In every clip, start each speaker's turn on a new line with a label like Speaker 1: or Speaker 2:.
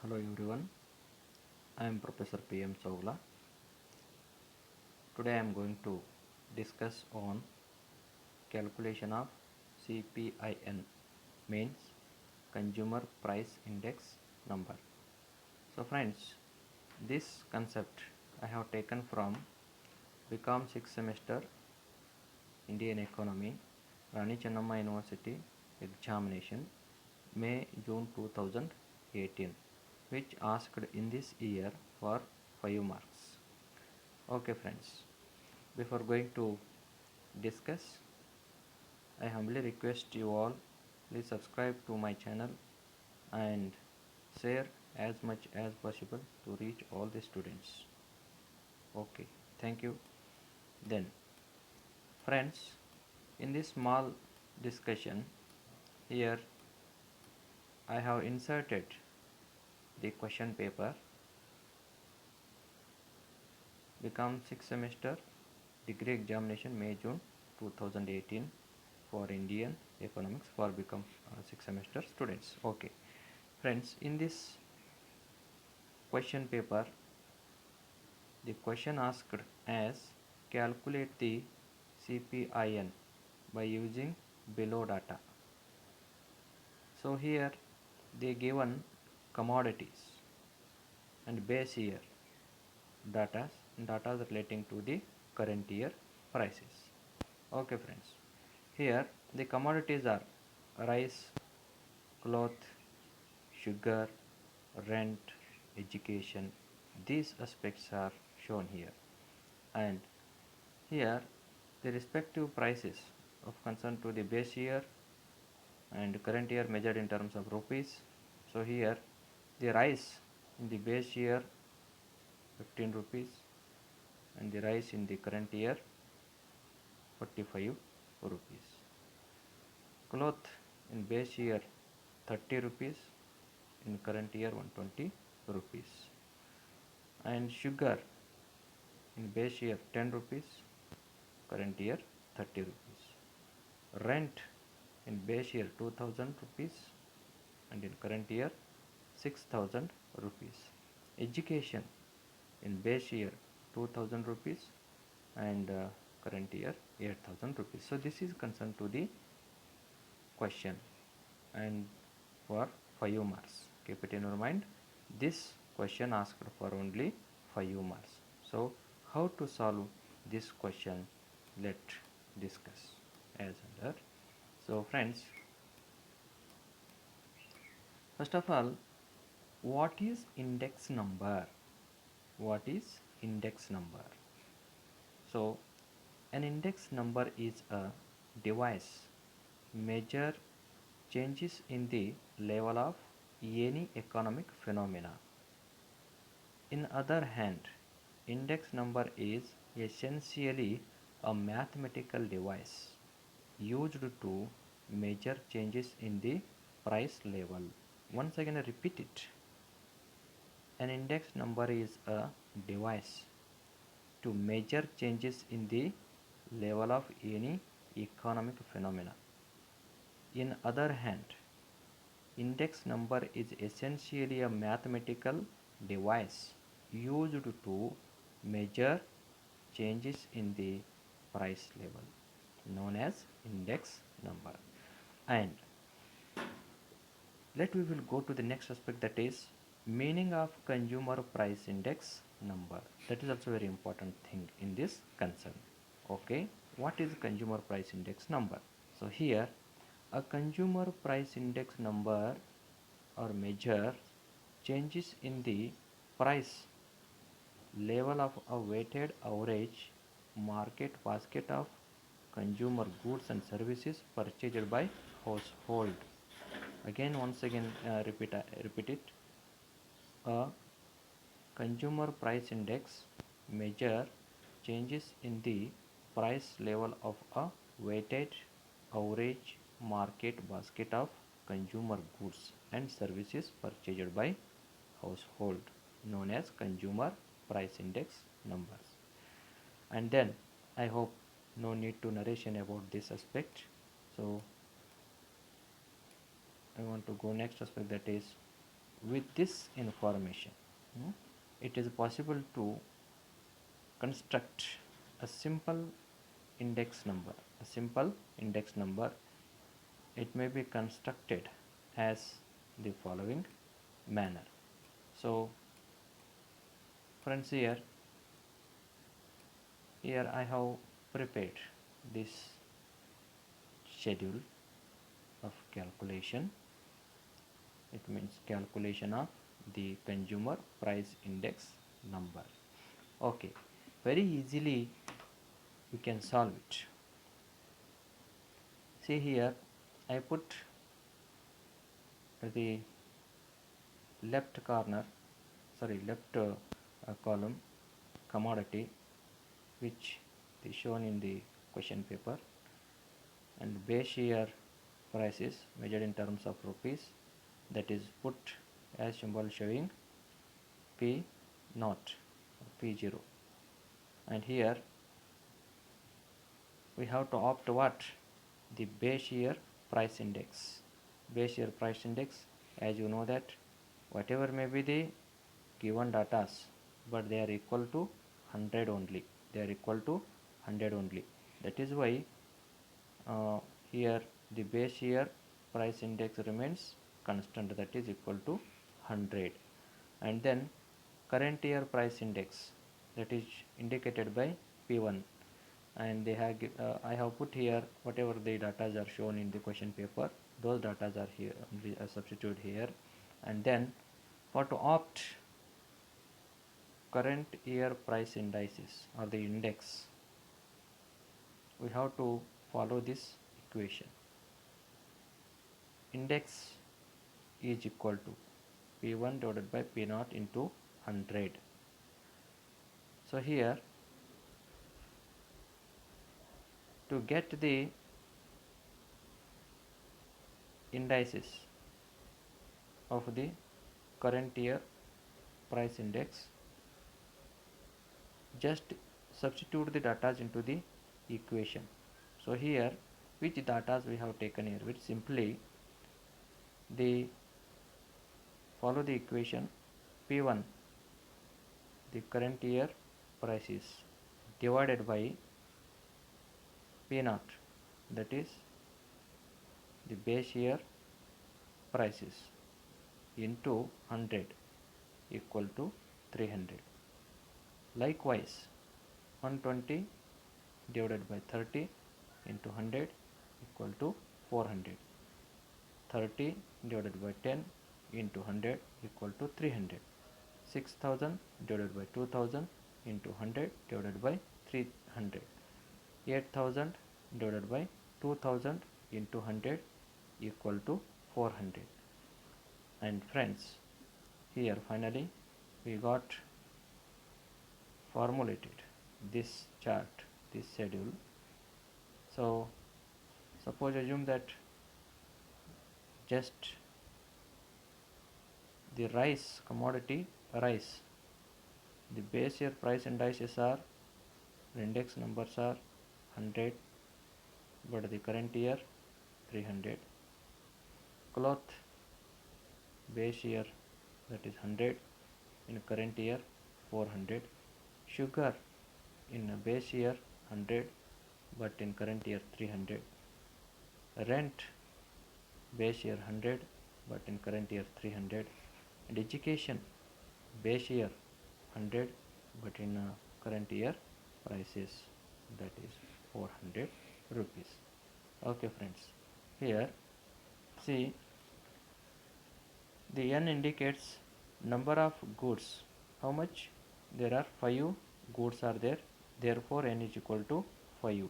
Speaker 1: Hello everyone, I am Professor PM Chawla. Today I am going to discuss on calculation of CPIN, means Consumer Price Index number. So friends, this concept I have taken from BCom 6th semester Indian Economy, Rani Chennamma University examination, May-June 2018, which asked in this year for 5 marks. Okay friends, before going to discuss, I humbly request you all, please subscribe to my channel and share as much as possible to reach all the students. Okay, thank you. Then friends, in this small discussion here I have inserted the question paper become 6th semester degree examination May-June 2018 for Indian economics for become 6th semester students. Okay friends, in this question paper the question asked as calculate the CPIN by using below data. So here they given commodities and base year data relating to the current year prices. Okay friends, here the commodities are rice, cloth, sugar, rent, education. These aspects are shown here, and here the respective prices of concern to the base year and current year measured in terms of rupees. So here the rice in the base year 15 rupees and the rice in the current year 45 rupees. Cloth in base year 30 rupees, in current year 120 rupees. And sugar in base year 10 rupees, current year 30 rupees. Rent in base year 2000 rupees and in current year 6000 rupees. Education in base year 2000 rupees and current year 8000 rupees. So this is concerned to the question and for 5 marks. Keep it in your mind, this question asked for only 5 marks. So how to solve this question, let's discuss as under. So friends, first of all, what is index number? What is index number? So an index number is a device measure changes in the level of any economic phenomena. In other hand, index number is essentially a mathematical device used to measure changes in the price level. Once again I repeat it. An index number is a device to measure changes in the level of any economic phenomena. In other hand, index number is essentially a mathematical device used to measure changes in the price level, known as index number. And we will go to the next aspect, that is meaning of consumer price index number. That is also very important thing in this concern. Okay, what is consumer price index number? So here a consumer price index number or measure changes in the price level of a weighted average market basket of consumer goods and services purchased by household. Again, once again, repeat it. A consumer price index measure changes in the price level of a weighted average market basket of consumer goods and services purchased by household, known as consumer price index numbers. And then I hope no need to narration about this aspect. So I want to go next aspect, that is with this information, it is possible to construct a simple index number. A simple index number, it may be constructed as the following manner. So friends, here I have prepared this schedule of calculation. It means calculation of the consumer price index number. Okay, very easily we can solve it. See here, I put the left column commodity, which is shown in the question paper, and base year prices measured in terms of rupees, that is put as symbol showing P naught, P0, and here we have to opt what? The base year price index. Base year price index, as you know that whatever may be the given datas, but they are equal to 100 only. They are equal to 100 only. That is why here the base year price index remains constant, that is equal to 100, and then current year price index, that is indicated by P1, and they have I have put here whatever the data are shown in the question paper, those data are here, substitute here, and then for to opt current year price indices or the index, we have to follow this equation. Index is equal to P1 divided by P0 into 100. So here, to get the indices of the current year price index, just substitute the data into the equation. So here, which data we have taken here? Which simply the follow the equation P1, the current year prices, divided by P0, that is the base year prices, into 100 equal to 300. Likewise, 120 divided by 30 into 100 equal to 400. 30 divided by 10 into 100 equal to 300. 6000 divided by 2000 into 100 divided by 300. 8000 divided by 2000 into 100 equal to 400. And friends, here finally we got formulated this chart, this schedule. So suppose assume that just the rice, commodity rice, the base year price indices are, index numbers are 100, but the current year 300. Cloth base year, that is 100, in current year 400. Sugar in a base year 100, but in current year 300. Rent base year 100, but in current year 300. And education base year 100, but in current year prices, that is 400 rupees. Okay friends, here see the N indicates number of goods. How much? There are 5 goods are there, therefore N is equal to 5.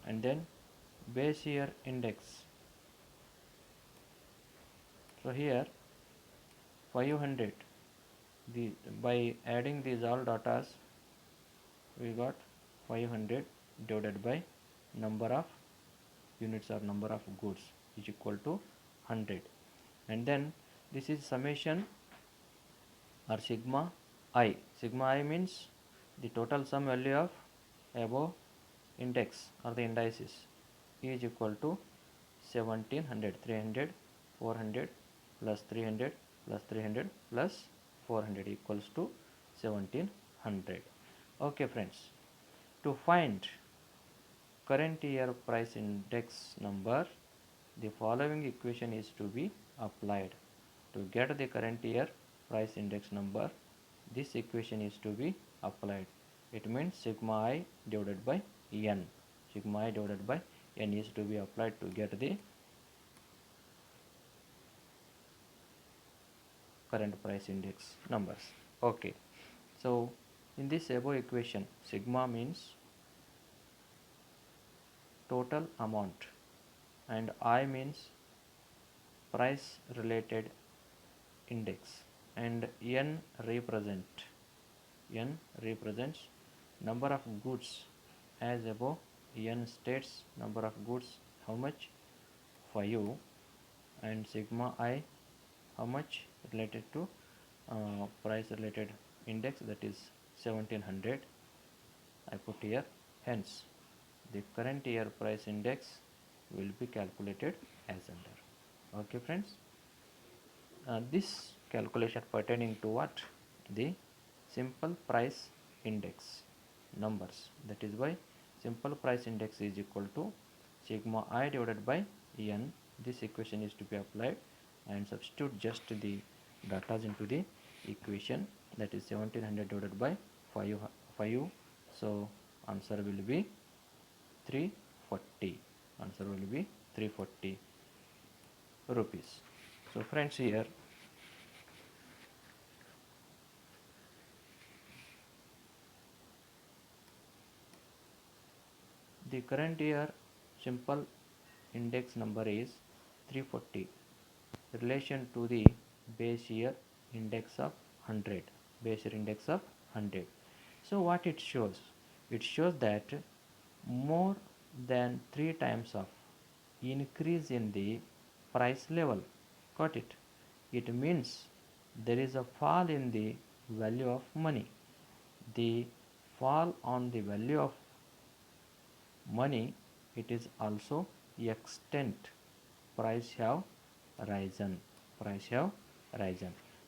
Speaker 1: And then base year index. So here 500, by adding these all datas, we got 500 divided by number of units or number of goods is equal to 100. And then this is summation or sigma I. Sigma I means the total sum value of above index or the indices is equal to 1700. 300, 400 plus 300 plus 300 plus 400 equals to 1700. Okay friends, to find current year price index number, the following equation is to be applied. To get the current year price index number, this equation is to be applied. It means sigma I divided by n. Sigma I divided by n is to be applied to get the current price index numbers. Okay, so in this above equation, sigma means total amount and I means price related index, and n represents number of goods as above. N states number of goods how much, 5, and sigma I how much related to price related index, that is 1700 I put here. Hence the current year price index will be calculated as under. Okay friends, this calculation pertaining to what, the simple price index numbers, that is why simple price index is equal to sigma I divided by n. This equation is to be applied and substitute just the data into the equation, that is 1700 divided by 5. So answer will be 340. Answer will be 340 rupees. So friends, here the current year simple index number is 340 relation to the base year index of 100. Base year index of 100. So what it shows? It shows that more than 3 times of increase in the price level. Got it? It means there is a fall in the value of money. The fall on the value of money, it is also extent price have risen.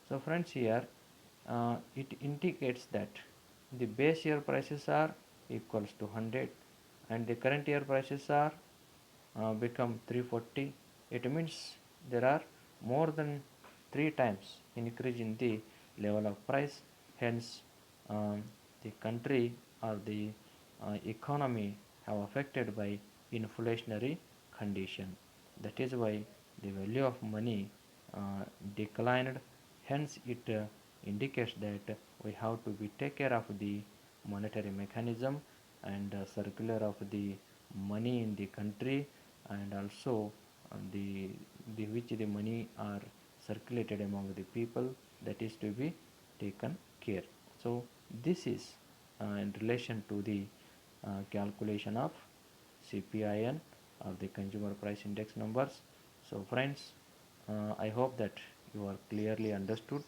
Speaker 1: So friends, here it indicates that the base year prices are equals to 100 and the current year prices are become 340. It means there are more than 3 times increase in the level of price. Hence the country or the economy have affected by inflationary condition. That is why the value of money declined. Hence it indicates that we have to be take care of the monetary mechanism and circular of the money in the country, and also the which the money are circulated among the people, that is to be taken care. So this is in relation to the calculation of CPIN or the consumer price index numbers. So friends, I hope that you are clearly understood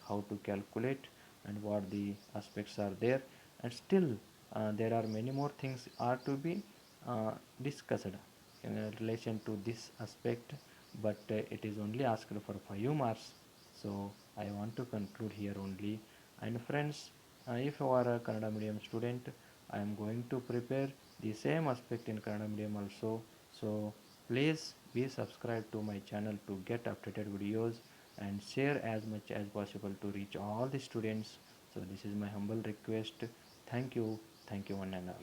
Speaker 1: how to calculate and what the aspects are there, and still there are many more things are to be discussed in relation to this aspect, but it is only asked for 5 marks, so I want to conclude here only. And friends, if you are a Kannada medium student, I am going to prepare the same aspect in Kannada medium also, so please be subscribed to my channel to get updated videos and share as much as possible to reach all the students. So this is my humble request. Thank you one and all.